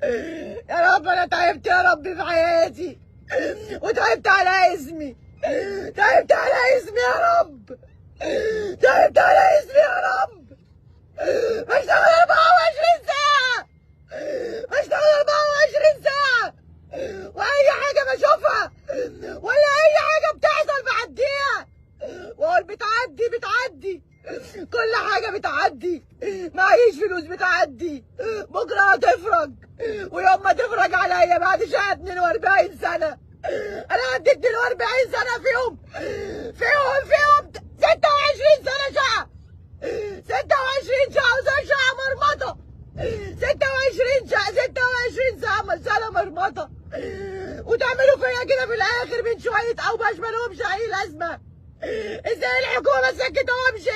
يا رب انا تعبت يا رب في حياتي، وتعبت على اسمي، تعبت على اسمي يا رب، تعبت على اسمي يا رب. بشتغل 24 ساعة، بشتغل 24 ساعة، وأي حاجة بشوفها ولا أي حاجة بتحصل بعديها، وأقول بتعدي، كل حاجة بتعدي، معيش فلوس بتعدي، بكرة هتفرج، ويوم ما تفرج عليا بعد شهر 42 سنة، أنا عندي 42 سنة فيهم 26 سنة شقة، 26 شقة مرمطة، 26 شقة، 26 سنة مرمطة، وتعملوا فيا كده في الآخر من شوية أوباش مالهمش أي لازمة. ازاي الحكومة سكتهمش؟